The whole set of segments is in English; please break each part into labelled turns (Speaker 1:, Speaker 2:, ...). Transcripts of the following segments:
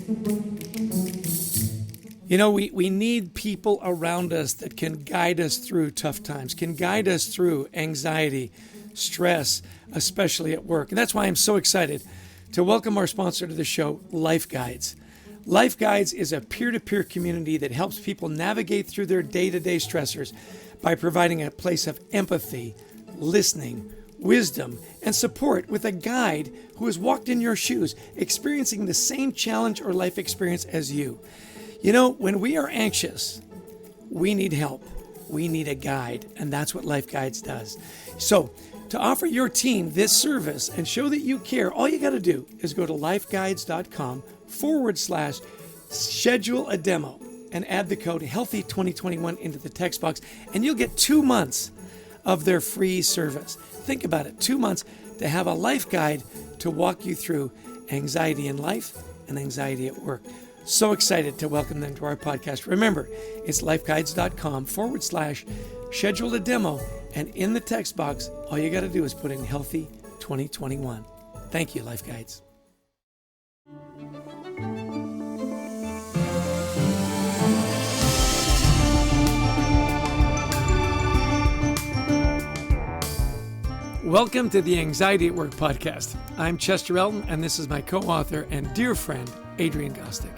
Speaker 1: You know, we need people around us that can guide us through tough times, can guide us through anxiety, stress, especially at work. And that's why I'm so excited to welcome our sponsor to the show, Life Guides. Life Guides is a peer-to-peer community that helps people navigate through their day-to-day stressors by providing a place of empathy, listening, wisdom, and support with a guide who has walked in your shoes, experiencing the same challenge or life experience as you. You know, when we are anxious, we need help. We need a guide, and that's what Life Guides does. So, to offer your team this service and show that you care, all you got to do is go to lifeguides.com/schedule a demo and add the code HEALTHY2021 into the text box, and you'll get 2 months of their free service. Think about it, 2 months to have a life guide to walk you through anxiety in life and anxiety at work. So excited to welcome them to our podcast. Remember, it's lifeguides.com/schedule a demo, and in the text box, all you got to do is put in Healthy 2021. Thank you, Life Guides. Welcome to the Anxiety at Work podcast. I'm Chester Elton, and this is my co-author and dear friend, Adrian Gostick.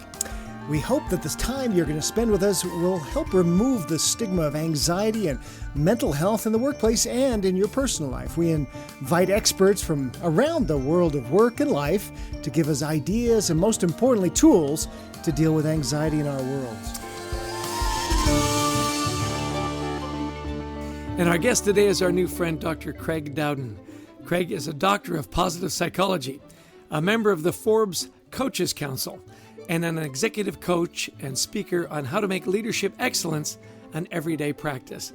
Speaker 2: We hope that this time you're going to spend with us will help remove the stigma of anxiety and mental health in the workplace and in your personal life. We invite experts from around the world of work and life to give us ideas and, most importantly, tools to deal with anxiety in our world.
Speaker 1: And our guest today is our new friend, Dr. Craig Dowden. Craig is a doctor of positive psychology, a member of the Forbes Coaches Council, and an executive coach and speaker on how to make leadership excellence an everyday practice.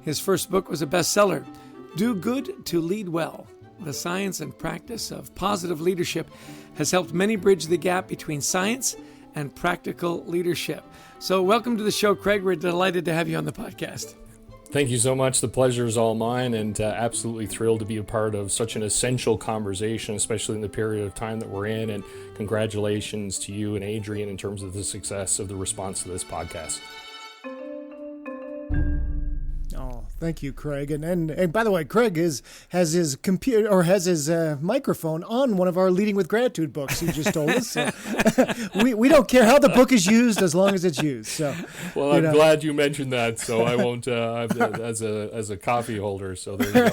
Speaker 1: His first book was a bestseller, Do Good to Lead Well. The science and practice of positive leadership has helped many bridge the gap between science and practical leadership. So welcome to the show, Craig. We're delighted to have you on the podcast.
Speaker 3: Thank you so much. The pleasure is all mine, and absolutely thrilled to be a part of such an essential conversation, especially in the period of time that we're in. And congratulations to you and Adrian in terms of the success of the response to this podcast.
Speaker 2: Oh, thank you, Craig. And by the way, Craig has his computer or has his microphone on one of our Leading with Gratitude books. He just told us. So we don't care how the book is used as long as it's used. So,
Speaker 3: well, I'm glad you mentioned that. So I won't as a coffee holder. So there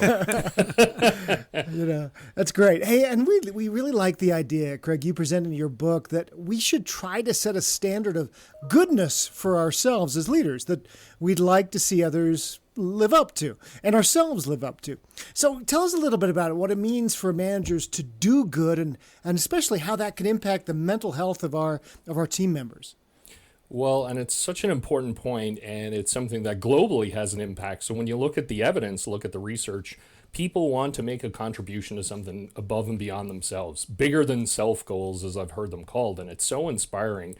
Speaker 3: you go.
Speaker 2: That's great. Hey, and we really like the idea, Craig, you presented in your book that we should try to set a standard of goodness for ourselves as leaders that we'd like to see others live up to and ourselves live up to. So tell us a little bit about it, what it means for managers to do good and especially how that can impact the mental health of our team members.
Speaker 3: Well, and it's such an important point, and it's something that globally has an impact. So when you look at the evidence, look at the research, people want to make a contribution to something above and beyond themselves, bigger than self goals, as I've heard them called. And it's so inspiring.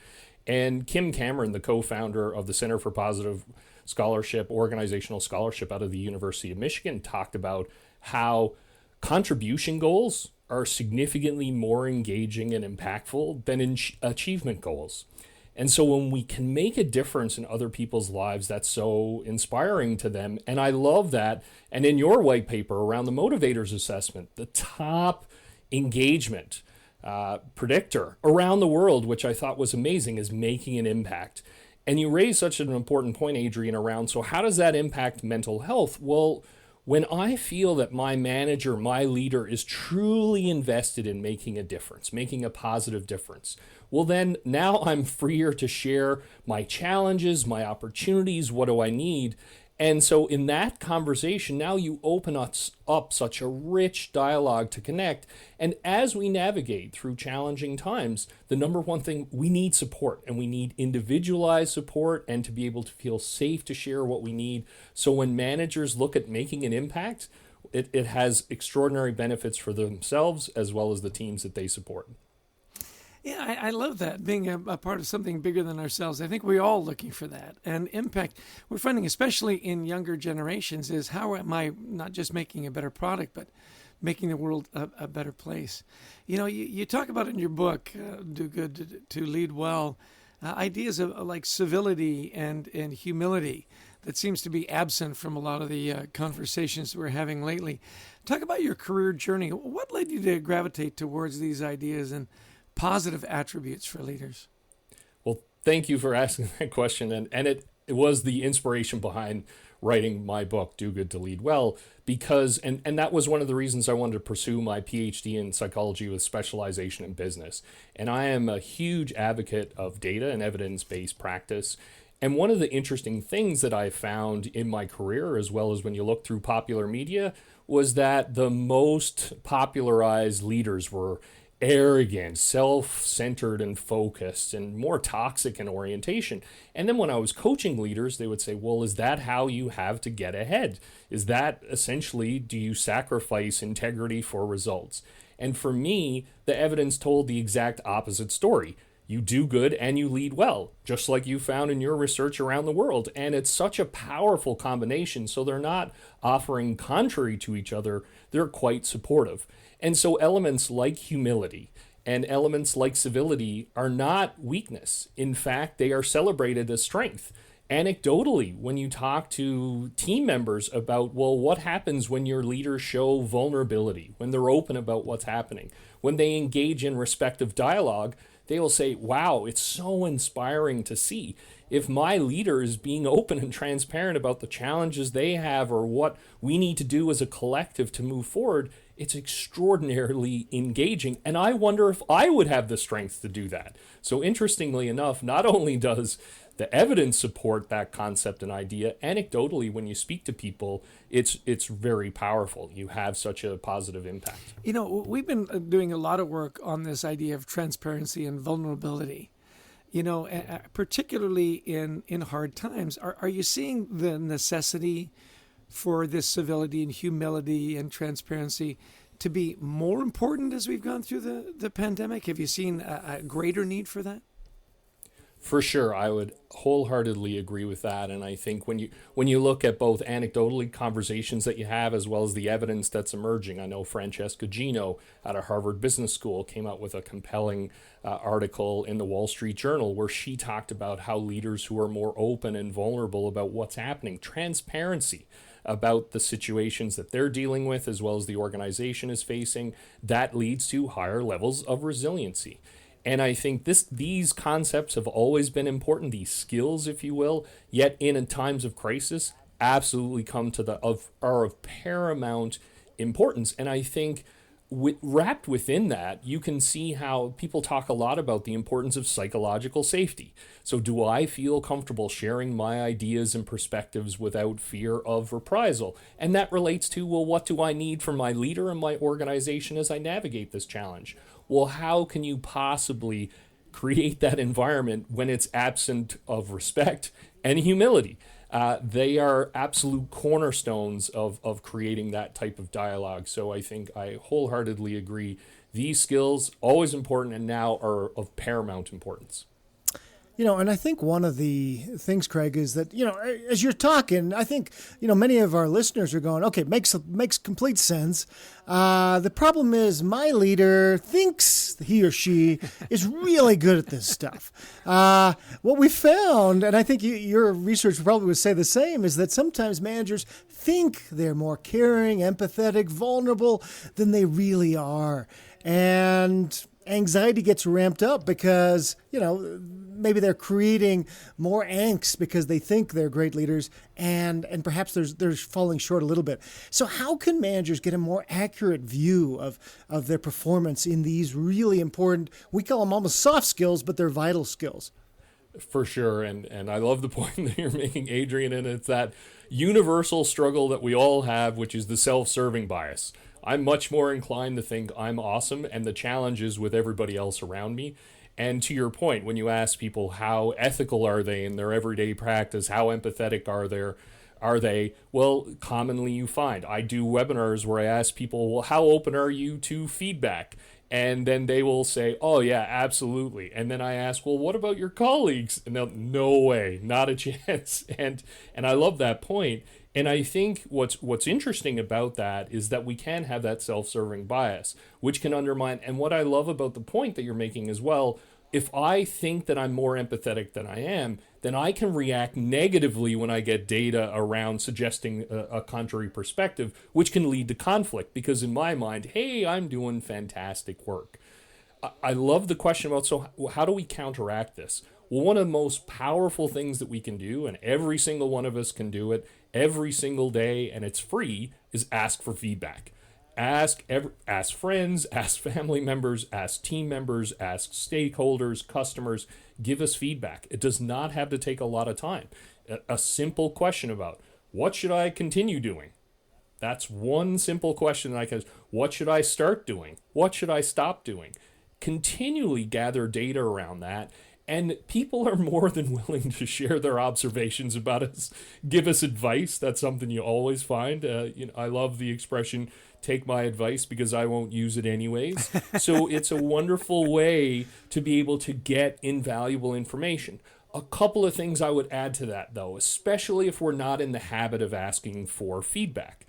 Speaker 3: And Kim Cameron, the co-founder of the Center for Positive Scholarship, organizational scholarship out of the University of Michigan, talked about how contribution goals are significantly more engaging and impactful than achievement goals. And so when we can make a difference in other people's lives, that's so inspiring to them. And I love that. And in your white paper around the motivators assessment, the top engagement predictor around the world, which I thought was amazing, is making an impact. And you raised such an important point, Adrian, around, so how does that impact mental health? Well, when I feel that my manager, my leader is truly invested in making a difference, making a positive difference, well then now I'm freer to share my challenges, my opportunities, what do I need? And so in that conversation, now you open us up such a rich dialogue to connect. And as we navigate through challenging times, the number one thing, we need support, and we need individualized support and to be able to feel safe to share what we need. So when managers look at making an impact, it has extraordinary benefits for themselves as well as the teams that they support.
Speaker 1: Yeah, I love that, being a part of something bigger than ourselves. I think we're all looking for that. And impact, we're finding, especially in younger generations, is how am I not just making a better product, but making the world a better place. You talk about in your book, Do Good to Lead Well, ideas of like civility and humility that seems to be absent from a lot of the conversations we're having lately. Talk about your career journey. What led you to gravitate towards these ideas and positive attributes for leaders?
Speaker 3: Well, thank you for asking that question. And it was the inspiration behind writing my book, Do Good to Lead Well, because, and that was one of the reasons I wanted to pursue my PhD in psychology with specialization in business. And I am a huge advocate of data and evidence-based practice. And one of the interesting things that I found in my career, as well as when you look through popular media, was that the most popularized leaders were arrogant, self-centered and focused, and more toxic in orientation. And then when I was coaching leaders, they would say, well, is that how you have to get ahead? Is that essentially, do you sacrifice integrity for results? And for me, the evidence told the exact opposite story. You do good and you lead well, just like you found in your research around the world. And it's such a powerful combination. So they're not offering contrary to each other. They're quite supportive. And so elements like humility and elements like civility are not weakness. In fact, they are celebrated as strength. Anecdotally, when you talk to team members about, well, what happens when your leaders show vulnerability, when they're open about what's happening, when they engage in respectful dialogue, they will say, wow, it's so inspiring to see. If my leader is being open and transparent about the challenges they have or what we need to do as a collective to move forward, it's extraordinarily engaging. And I wonder if I would have the strength to do that. So interestingly enough, not only does the evidence support that concept and idea, anecdotally, when you speak to people, it's very powerful. You have such a positive impact.
Speaker 1: We've been doing a lot of work on this idea of transparency and vulnerability, particularly in hard times. Are you seeing the necessity for this civility and humility and transparency to be more important as we've gone through the pandemic? Have you seen a greater need for that?
Speaker 3: For sure, I would wholeheartedly agree with that. And I think when you look at both anecdotally conversations that you have as well as the evidence that's emerging, I know Francesca Gino out of Harvard Business School came out with a compelling article in the Wall Street Journal where she talked about how leaders who are more open and vulnerable about what's happening, transparency about the situations that they're dealing with as well as the organization is facing, that leads to higher levels of resiliency. And I think these concepts have always been important, these skills, if you will, yet in times of crisis, absolutely come to are of paramount importance. And I think wrapped within that, you can see how people talk a lot about the importance of psychological safety. So do I feel comfortable sharing my ideas and perspectives without fear of reprisal? And that relates to, well, what do I need from my leader and my organization as I navigate this challenge? Well, how can you possibly create that environment when it's absent of respect and humility? They are absolute cornerstones of creating that type of dialogue. So I think I wholeheartedly agree. These skills, always important and now are of paramount importance.
Speaker 2: And I think one of the things, Craig, is that, as you're talking, I think, many of our listeners are going, okay, makes complete sense. The problem is my leader thinks he or she is really good at this stuff. What we found, and I think your research probably would say the same, is that sometimes managers think they're more caring, empathetic, vulnerable than they really are. And anxiety gets ramped up because, maybe they're creating more angst because they think they're great leaders and perhaps they're falling short a little bit. So how can managers get a more accurate view of their performance in these really important, we call them almost soft skills, but they're vital skills?
Speaker 3: For sure. And I love the point that you're making, Adrian, and it's that universal struggle that we all have, which is the self-serving bias. I'm much more inclined to think I'm awesome and the challenge is with everybody else around me. And to your point, when you ask people how ethical are they in their everyday practice, how empathetic are they? Well, commonly you find, I do webinars where I ask people, well, how open are you to feedback? And then they will say, oh yeah, absolutely. And then I ask, well, what about your colleagues? And they'll, no way, not a chance. And I love that point. And I think what's interesting about that is that we can have that self-serving bias, which can undermine. And what I love about the point that you're making as well, if I think that I'm more empathetic than I am, then I can react negatively when I get data around suggesting a contrary perspective, which can lead to conflict because in my mind, hey, I'm doing fantastic work. I love the question about, so how do we counteract this? Well, one of the most powerful things that we can do, and every single one of us can do it every single day, and it's free, is ask for feedback. Ask friends, ask family members, ask team members, ask stakeholders, customers, give us feedback. It does not have to take a lot of time. A simple question about, what should I continue doing? That's one simple question that I can, what should I start doing? What should I stop doing? Continually gather data around that, and people are more than willing to share their observations about us, give us advice. That's something you always find. I love the expression, take my advice because I won't use it anyways. So it's a wonderful way to be able to get invaluable information. A couple of things I would add to that, though, especially if we're not in the habit of asking for feedback.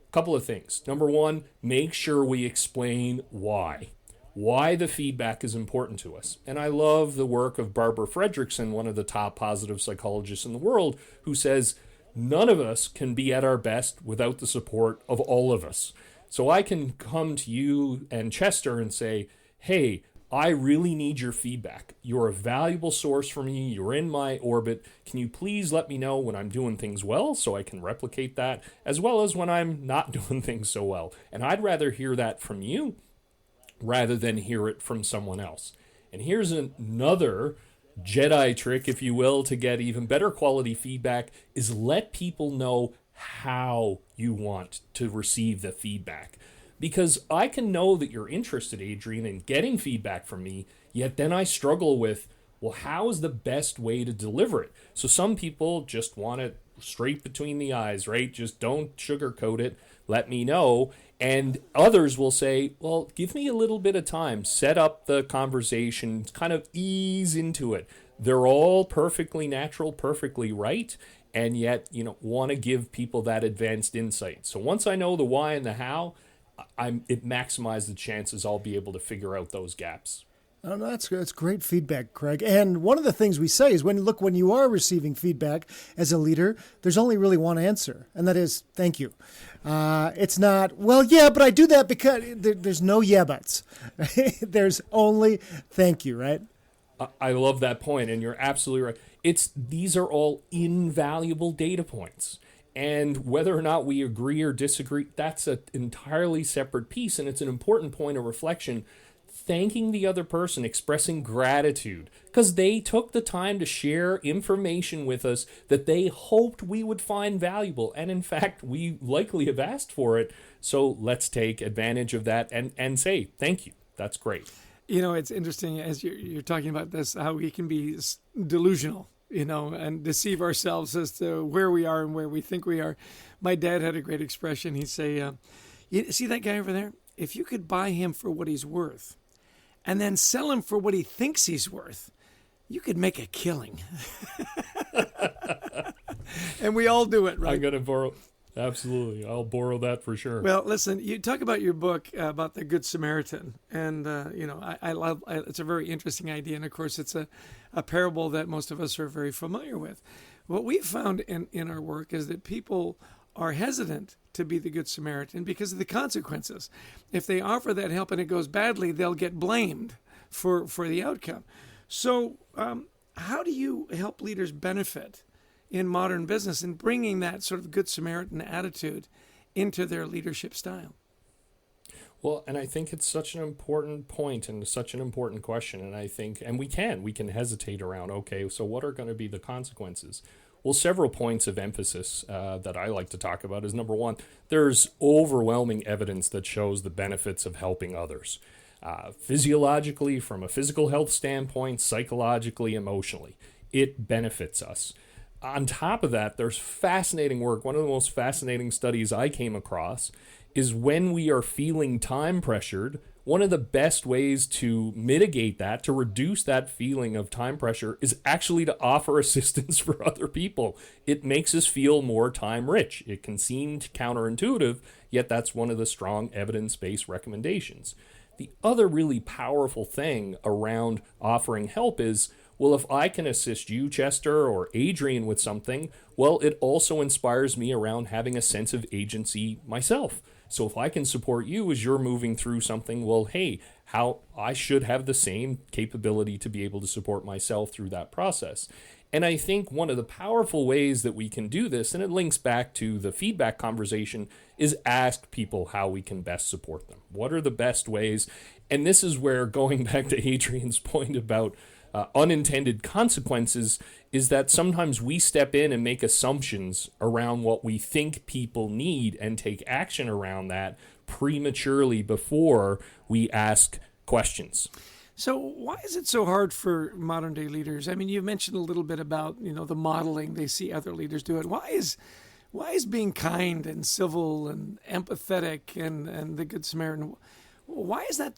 Speaker 3: A couple of things. Number one, make sure we explain why the feedback is important to us. And I love the work of Barbara Fredrickson, one of the top positive psychologists in the world, who says, none of us can be at our best without the support of all of us. So I can come to you and Chester and say, hey, I really need your feedback. You're a valuable source for me. You're in my orbit. Can you please let me know when I'm doing things well so I can replicate that, as well as when I'm not doing things so well? And I'd rather hear that from you rather than hear it from someone else. And here's another Jedi trick, if you will, to get even better quality feedback, is let people know how you want to receive the feedback. Because I can know that you're interested, Adrian, in getting feedback from me, yet then I struggle with, well, how is the best way to deliver it? So some people just want it straight between the eyes, right? Just don't sugarcoat it. Let me know. And others will say, well, give me a little bit of time, set up the conversation, kind of ease into it. They're all perfectly natural, perfectly right, and yet, want to give people that advanced insight. So once I know the why and the how, it maximizes the chances I'll be able to figure out those gaps.
Speaker 2: Oh, no, that's great feedback, Craig. And one of the things we say is when you are receiving feedback as a leader, there's only really one answer, and that is thank you. It's not, well, yeah, but I do that because there's no yeah buts. There's only thank you, right?
Speaker 3: I love that point, and you're absolutely right. These are all invaluable data points. And whether or not we agree or disagree, that's an entirely separate piece, and it's an important point of reflection. Thanking the other person, expressing gratitude, because they took the time to share information with us that they hoped we would find valuable. And in fact, we likely have asked for it. So let's take advantage of that and say, thank you. That's great.
Speaker 1: It's interesting as you're talking about this, how we can be delusional, and deceive ourselves as to where we are and where we think we are. My dad had a great expression. He'd say, you see that guy over there? If you could buy him for what he's worth, and then sell him for what he thinks he's worth, you could make a killing. And we all do it, right?
Speaker 3: I'm going to borrow. Absolutely. I'll borrow that for sure.
Speaker 1: Well, listen, you talk about your book about the Good Samaritan. And, I love it's a very interesting idea. And, of course, it's a parable that most of us are very familiar with. What we found in our work is that people are hesitant to be the Good Samaritan because of the consequences. If they offer that help and it goes badly, they'll get blamed for the outcome. So how do you help leaders benefit in modern business in bringing that sort of Good Samaritan attitude into their leadership style?
Speaker 3: Well, and I think it's such an important point and such an important question. And I think, and we can hesitate around, okay, so what are going to be the consequences? Well, several points of emphasis that I like to talk about is, number one, there's overwhelming evidence that shows the benefits of helping others. Physiologically, from a physical health standpoint, psychologically, emotionally, it benefits us. On top of that, there's fascinating work. One of the most fascinating studies I came across is when we are feeling time pressured, one of the best ways to mitigate that, to reduce that feeling of time pressure, is actually to offer assistance for other people. It makes us feel more time rich. It can seem counterintuitive, yet that's one of the strong evidence-based recommendations. The other really powerful thing around offering help is, well, if I can assist you, Chester, or Adrian with something, well, it also inspires me around having a sense of agency myself. So if I can support you as you're moving through something, well, hey, how I should have the same capability to be able to support myself through that process. And I think one of the powerful ways that we can do this, and it links back to the feedback conversation, is ask people how we can best support them. What are the best ways? And this is where, going back to Adrian's point about unintended consequences, is that sometimes we step in and make assumptions around what we think people need and take action around that prematurely before we ask questions.
Speaker 1: So why is it so hard for modern day leaders? I mean, you mentioned a little bit about, the modeling they see other leaders do it. Why is being kind and civil and empathetic and the Good Samaritan, why is that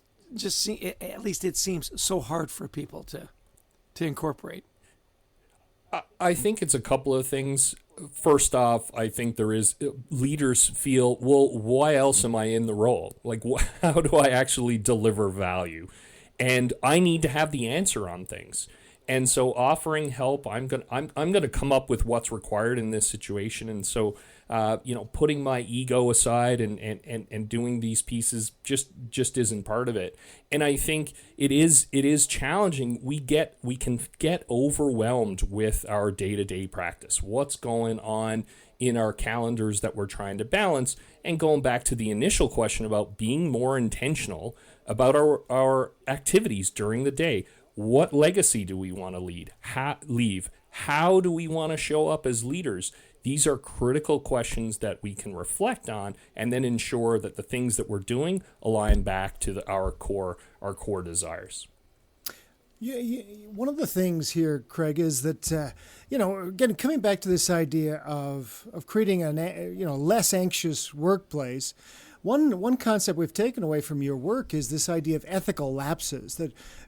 Speaker 1: at least it seems so hard for people to incorporate?
Speaker 3: I think it's a couple of things. First off, I think leaders feel, well, why else am I in the role? Like, how do I actually deliver value? And I need to have the answer on things. And so offering help, I'm gonna come up with what's required in this situation. And so, putting my ego aside and doing these pieces just isn't part of it. And I think it is challenging. We can get overwhelmed with our day-to-day practice. What's going on in our calendars that we're trying to balance? And going back to the initial question about being more intentional about our activities during the day. What legacy do we want to leave? How do we want to show up as leaders? These are critical questions that we can reflect on and then ensure that the things that we're doing align back to our core desires.
Speaker 2: Yeah, one of the things here, Craig, is that again, coming back to this idea of creating a less anxious workplace. One concept we've taken away from your work is this idea of ethical lapses.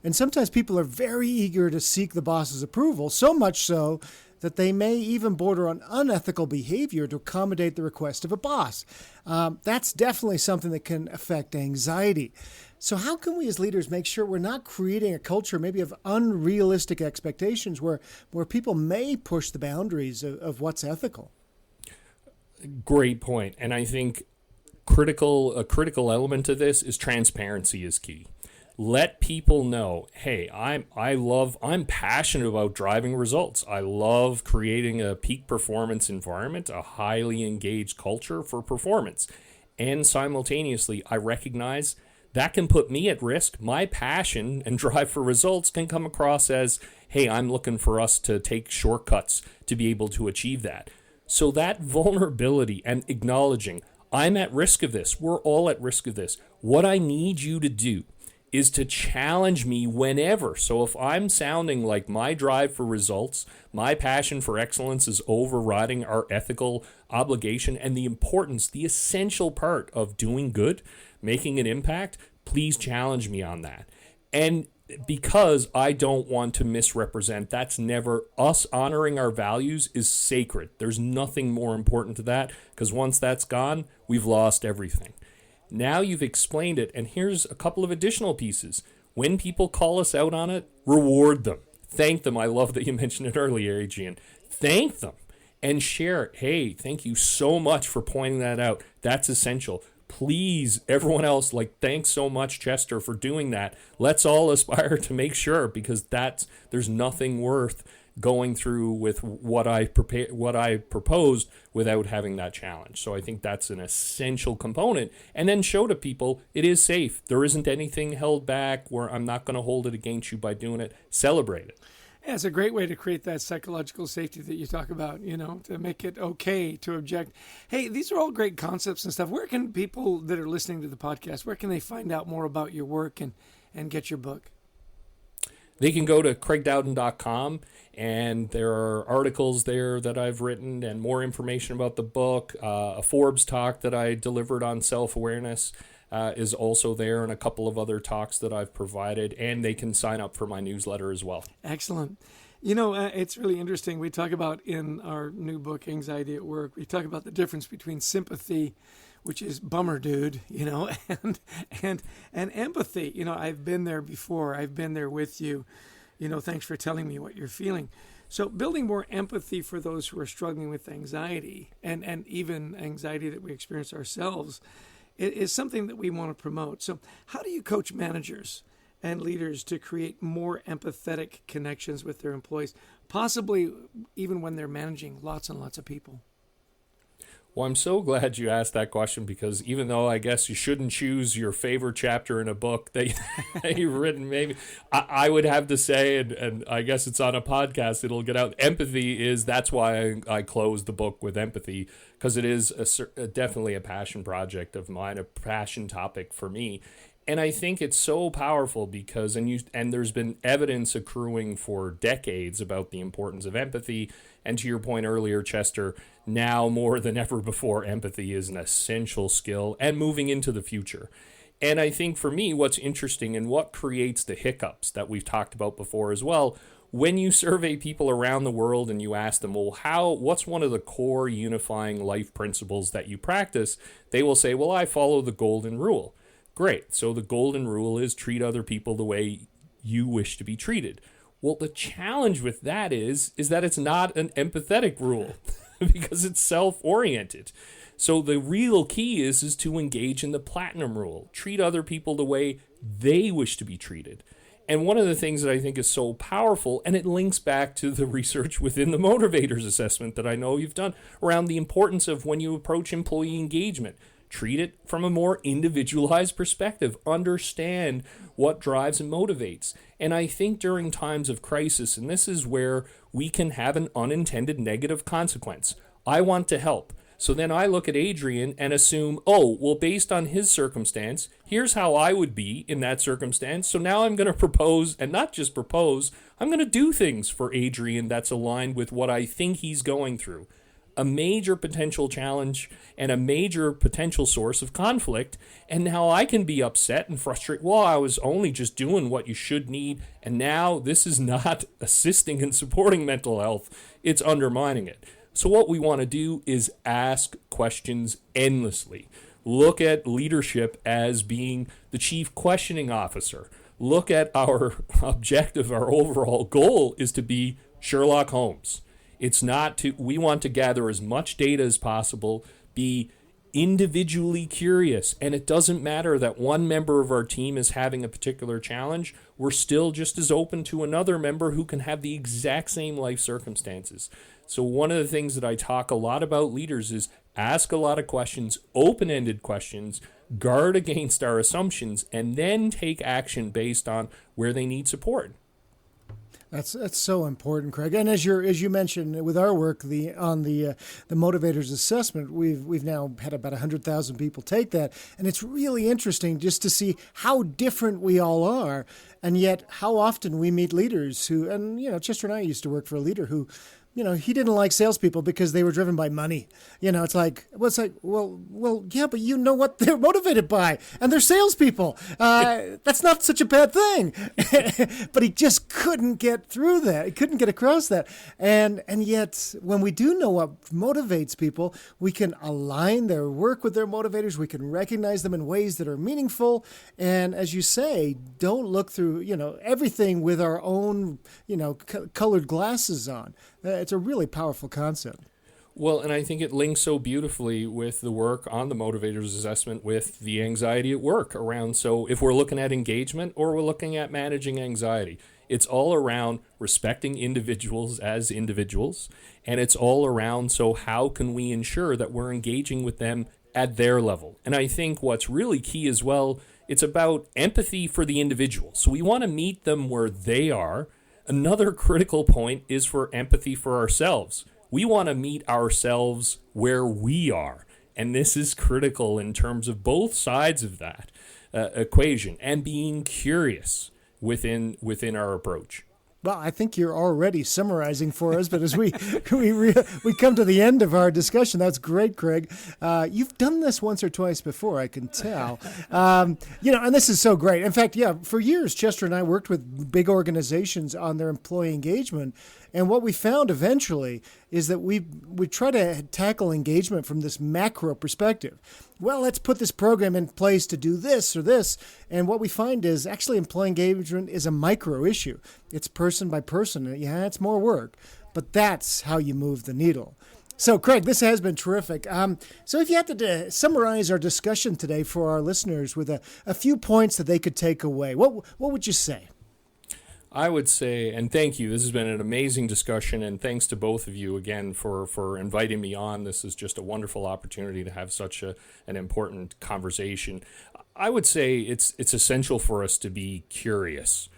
Speaker 2: And sometimes people are very eager to seek the boss's approval, so much so that they may even border on unethical behavior to accommodate the request of a boss. That's definitely something that can affect anxiety. So how can we as leaders make sure we're not creating a culture maybe of unrealistic expectations where people may push the boundaries of what's ethical?
Speaker 3: Great point. And I think a critical element to this is transparency is key. Let people know, hey, I'm passionate about driving results. I love creating a peak performance environment, a highly engaged culture for performance. And simultaneously, I recognize that can put me at risk. My passion and drive for results can come across as, hey, I'm looking for us to take shortcuts to be able to achieve that. So that vulnerability and acknowledging, I'm at risk of this. We're all at risk of this. What I need you to do is to challenge me whenever. So if I'm sounding like my drive for results, my passion for excellence is overriding our ethical obligation and the importance, the essential part of doing good, making an impact, please challenge me on that. And because I don't want to misrepresent, that's never us. Honoring our values is sacred. There's nothing more important to that, because once that's gone, we've lost everything. Now you've explained it, and here's a couple of additional pieces. When people call us out on it, reward them. Thank them. I love that you mentioned it earlier, Adrian. Thank them and share. Hey, thank you so much for pointing that out. That's essential. Please, everyone else, thanks so much, Chester, for doing that. Let's all aspire to make sure, because there's nothing worth going through with what I proposed without having that challenge. So I think that's an essential component. And then show to people it is safe. There isn't anything held back where I'm not going to hold it against you by doing it. Celebrate it.
Speaker 1: Yeah, it's a great way to create that psychological safety that you talk about, to make it okay to object. Hey, these are all great concepts and stuff. Where can people that are listening to the podcast, where can they find out more about your work and get your book?
Speaker 3: They can go to craigdowden.com, and there are articles there that I've written and more information about the book, a Forbes talk that I delivered on self-awareness. is also there, and a couple of other talks that I've provided, and they can sign up for my newsletter as well.
Speaker 1: Excellent. You know, it's really interesting. We talk about in our new book, Anxiety at Work, we talk about the difference between sympathy, which is bummer, dude, you know, and empathy. You know, I've been there before. I've been there with you. You know, thanks for telling me what you're feeling. So building more empathy for those who are struggling with anxiety and even anxiety that we experience ourselves is something that we want to promote. So how do you coach managers and leaders to create more empathetic connections with their employees, possibly even when they're managing lots and lots of people?
Speaker 3: Well, I'm so glad you asked that question, because even though I guess you shouldn't choose your favorite chapter in a book that you've written, maybe I would have to say, and I guess it's on a podcast, it'll get out. Empathy that's why I closed the book with empathy, because it is definitely a passion project of mine, a passion topic for me. And I think it's so powerful because, and there's been evidence accruing for decades about the importance of empathy. And to your point earlier, Chester, now more than ever before, empathy is an essential skill and moving into the future. And I think for me, what's interesting and what creates the hiccups that we've talked about before as well, when you survey people around the world and you ask them, well, what's one of the core unifying life principles that you practice? They will say, well, I follow the golden rule. Great. So the golden rule is treat other people the way you wish to be treated. Well, the challenge with that is that it's not an empathetic rule because it's self-oriented. So the real key is to engage in the platinum rule. Treat other people the way they wish to be treated. And one of the things that I think is so powerful, and it links back to the research within the motivators assessment that I know you've done around the importance of when you approach employee engagement, treat it from a more individualized perspective. Understand what drives and motivates. And I think during times of crisis, and this is where we can have an unintended negative consequence. I want to help. So then I look at Adrian and assume, oh, well, based on his circumstance, here's how I would be in that circumstance. So now I'm going to propose, and not just propose, I'm going to do things for Adrian that's aligned with what I think he's going through. A major potential challenge and a major potential source of conflict. And now I can be upset and frustrated. Well, I was only just doing what you should need. And now this is not assisting and supporting mental health. It's undermining it. So what we want to do is ask questions endlessly. Look at leadership as being the chief questioning officer. Look at our objective, our overall goal is to be Sherlock Holmes. It's not we want to gather as much data as possible, be individually curious, and it doesn't matter that one member of our team is having a particular challenge. We're still just as open to another member who can have the exact same life circumstances. So one of the things that I talk a lot about leaders is ask a lot of questions, open-ended questions, guard against our assumptions, and then take action based on where they need support.
Speaker 2: That's so important, Craig. And as you mentioned with our work on the motivators assessment, we've now had about 100,000 people take that, and it's really interesting just to see how different we all are, and yet how often we meet leaders who, and Chester and I used to work for a leader who, he didn't like salespeople because they were driven by money. It's like, well, yeah, but you know what they're motivated by, and they're salespeople. That's not such a bad thing. But he just couldn't get through that. He couldn't get across that. And yet, when we do know what motivates people, we can align their work with their motivators. We can recognize them in ways that are meaningful. And as you say, don't look through, everything with our own, colored glasses on. It's a really powerful concept.
Speaker 3: Well, and I think it links so beautifully with the work on the motivators assessment with the anxiety at work around. So if we're looking at engagement or we're looking at managing anxiety, it's all around respecting individuals as individuals. And it's all around, so how can we ensure that we're engaging with them at their level? And I think what's really key as well, it's about empathy for the individual. So we want to meet them where they are. Another critical point is for empathy for ourselves. We want to meet ourselves where we are. And this is critical in terms of both sides of that equation and being curious within our approach.
Speaker 2: Well, I think you're already summarizing for us, but as we come to the end of our discussion, that's great, Craig. You've done this once or twice before, I can tell. And this is so great. In fact, for years, Chester and I worked with big organizations on their employee engagement, and what we found eventually is that we try to tackle engagement from this macro perspective. Well, let's put this program in place to do this or this. And what we find is actually employee engagement is a micro issue. It's person by person. Yeah, it's more work, but that's how you move the needle. So, Craig, this has been terrific. So if you had to summarize our discussion today for our listeners with a few points that they could take away, what would you say?
Speaker 3: I would say, and thank you, this has been an amazing discussion, and thanks to both of you again for inviting me on. This is just a wonderful opportunity to have such an important conversation. I would say it's essential for us to be curious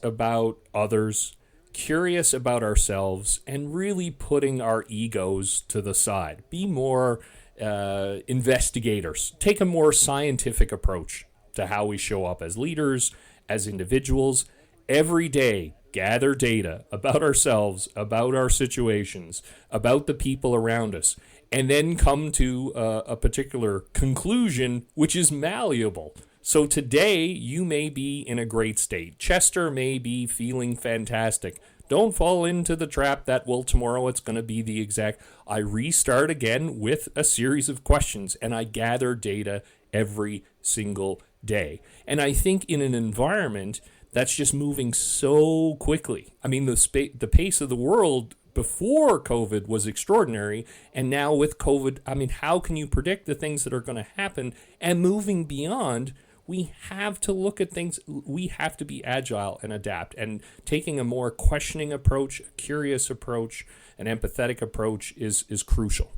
Speaker 3: about others, curious about ourselves, and really putting our egos to the side. Be more investigators. Take a more scientific approach to how we show up as leaders, as individuals. Every day, gather data about ourselves, about our situations, about the people around us, and then come to a particular conclusion which is malleable. So today, you may be in a great state. Chester may be feeling fantastic. Don't fall into the trap that, well, tomorrow it's going to be the exact. I restart again with a series of questions, and I gather data every single day. And I think in an environment that's just moving so quickly. I mean, the pace of the world before COVID was extraordinary, and now with COVID, I mean, how can you predict the things that are going to happen? And moving beyond, we have to look at things. We have to be agile and adapt, and taking a more questioning approach, a curious approach, an empathetic approach is crucial.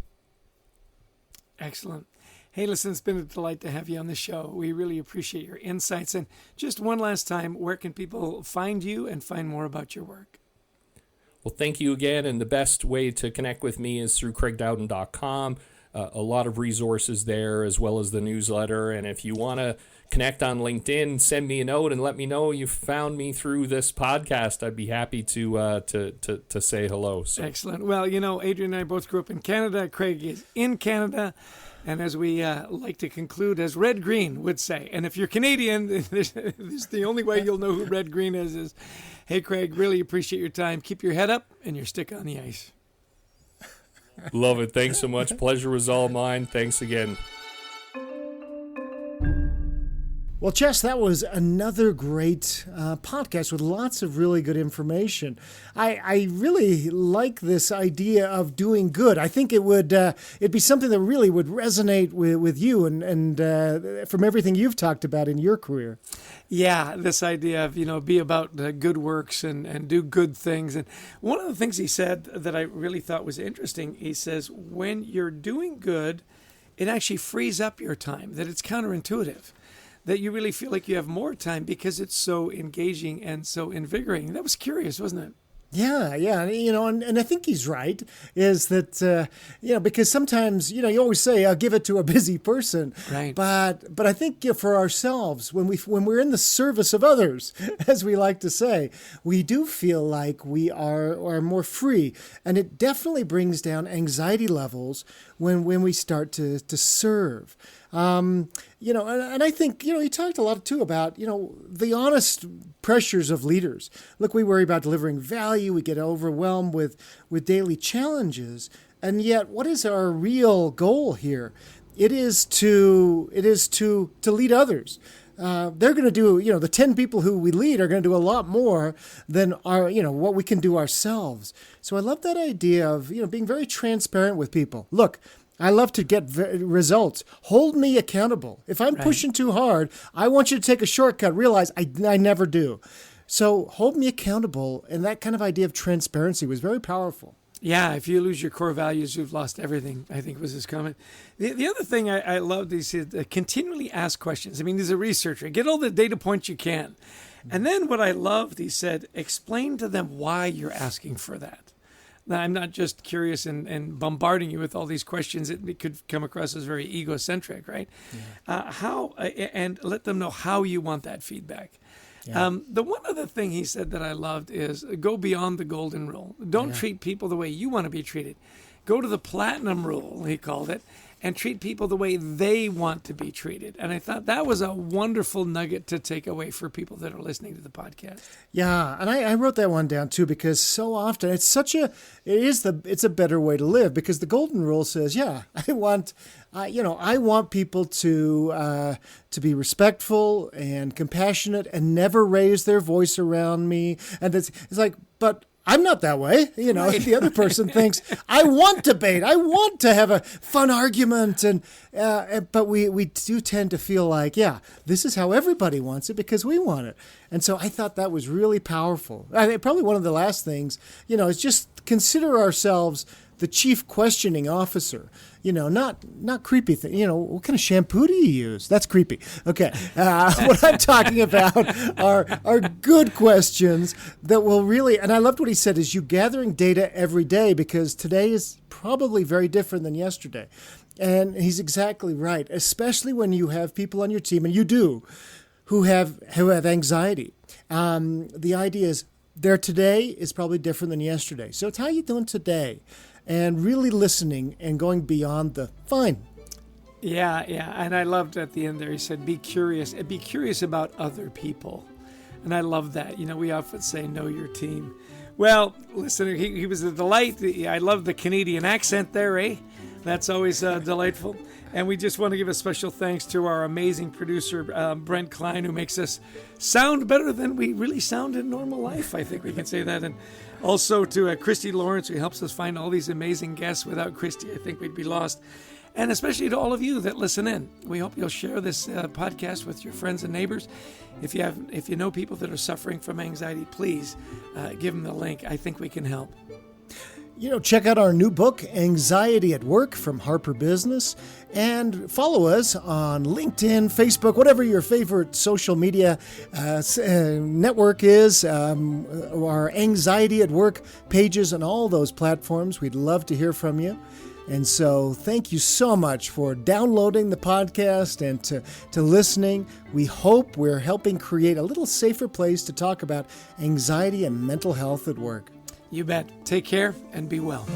Speaker 1: Excellent. Hey, listen, it's been a delight to have you on the show. We really appreciate your insights. And just one last time, where can people find you and find more about your work?
Speaker 3: Well, thank you again. And the best way to connect with me is through craigdowden.com. A lot of resources there, as well as the newsletter. And if you want to connect on LinkedIn, send me a note and let me know you found me through this podcast. I'd be happy to say hello. So.
Speaker 1: Excellent. Well, Adrian and I both grew up in Canada. Craig is in Canada. And as we like to conclude, as Red Green would say, and if you're Canadian, this is the only way you'll know who Red Green is, hey, Craig, really appreciate your time. Keep your head up and your stick on the ice.
Speaker 3: Love it. Thanks so much. Pleasure was all mine. Thanks again.
Speaker 2: Well, Chess, that was another great podcast with lots of really good information. I really like this idea of doing good. I think it'd be something that really would resonate with you and from everything you've talked about in your career.
Speaker 1: Yeah, this idea of, be about good works and do good things. And one of the things he said that I really thought was interesting, he says, when you're doing good, it actually frees up your time, that it's counterintuitive, that you really feel like you have more time because it's so engaging and so invigorating. That was curious, wasn't it?
Speaker 2: Yeah, and I think he's right, is that, because sometimes, you always say, I'll give it to a busy person.
Speaker 1: Right.
Speaker 2: But I think for ourselves, when we're in the service of others, as we like to say, we do feel like we are more free. And it definitely brings down anxiety levels when we start to serve. And I think, he talked a lot too about, the honest pressures of leaders. Look, we worry about delivering value. We get overwhelmed with daily challenges. And yet, what is our real goal here? It is to lead others. They're going to do, the 10 people who we lead are going to do a lot more than what we can do ourselves. So I love that idea of, being very transparent with people. Look, I love to get results. Hold me accountable. If I'm pushing too hard, I want you to take a shortcut. Realize I never do. So hold me accountable. And that kind of idea of transparency was very powerful.
Speaker 1: Yeah, if you lose your core values, you've lost everything, I think was his comment. The other thing I loved, he said, continually ask questions. I mean, he's a researcher. Get all the data points you can. And then what I loved, he said, explain to them why you're asking for that. Now, I'm not just curious and bombarding you with all these questions. It could come across as very egocentric, right? Yeah. And let them know how you want that feedback. The one other thing he said that I loved is go beyond the golden rule. Don't treat people the way you want to be treated. Go to the platinum rule, he called it, and treat people the way they want to be treated. And I thought that was a wonderful nugget to take away for people that are listening to the podcast.
Speaker 2: Yeah, and I wrote that one down too, because so often it's a better way to live, because the golden rule says, I want people to be respectful and compassionate and never raise their voice around me. And it's like, but I'm not that way. Right. The other person thinks, I want debate. I want to have a fun argument. But we do tend to feel like, this is how everybody wants it because we want it. And so I thought that was really powerful. I think probably one of the last things, is just consider ourselves the chief questioning officer. Not creepy thing. What kind of shampoo do you use? That's creepy. Okay. What I'm talking about are good questions that will really, and I loved what he said, is you gathering data every day, because today is probably very different than yesterday. And he's exactly right, especially when you have people on your team, and you do, who have anxiety. The idea is their today is probably different than yesterday. So it's how you doing today? And really listening and going beyond the fine.
Speaker 1: Yeah. And I loved at the end there, he said, be curious about other people. And I love that. We often say, know your team. Well, listen, he was a delight. I love the Canadian accent there, eh? That's always delightful. And we just want to give a special thanks to our amazing producer, Brent Klein, who makes us sound better than we really sound in normal life. I think we can say that. And also to Christy Lawrence, who helps us find all these amazing guests. Without Christy, I think we'd be lost. And especially to all of you that listen in. We hope you'll share this podcast with your friends and neighbors. If you know people that are suffering from anxiety, please give them the link. I think we can help.
Speaker 2: Check out our new book, Anxiety at Work, from Harper Business, and follow us on LinkedIn, Facebook, whatever your favorite social media network is, our Anxiety at Work pages on all those platforms. We'd love to hear from you. And so thank you so much for downloading the podcast and to listening. We hope we're helping create a little safer place to talk about anxiety and mental health at work.
Speaker 1: You bet. Take care and be well.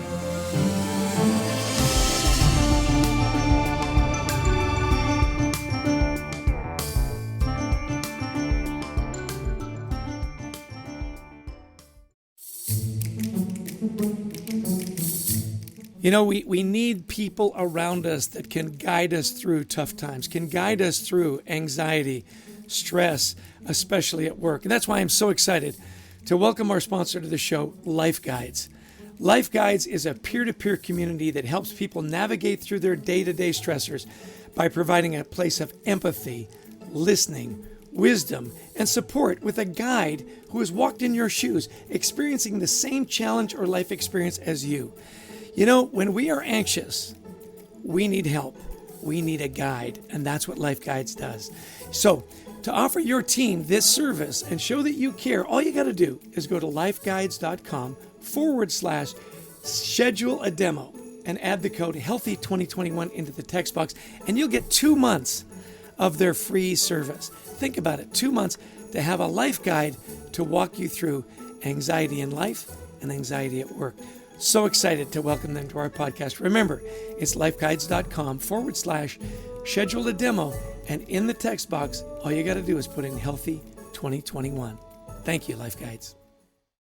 Speaker 1: We need people around us that can guide us through tough times, can guide us through anxiety, stress, especially at work. And that's why I'm so excited to welcome our sponsor to the show, Life Guides. Life Guides is a peer-to-peer community that helps people navigate through their day-to-day stressors by providing a place of empathy, listening, wisdom, and support with a guide who has walked in your shoes, experiencing the same challenge or life experience as you. When we are anxious, we need help. We need a guide, and that's what Life Guides does. So, to offer your team this service and show that you care, all you got to do is go to lifeguides.com/schedule a demo and add the code HEALTHY2021 into the text box, and you'll get 2 months of their free service. Think about it, 2 months to have a life guide to walk you through anxiety in life and anxiety at work. So excited to welcome them to our podcast. Remember, it's lifeguides.com/schedule a demo. And in the text box, all you got to do is put in Healthy 2021. Thank you, Life Guides.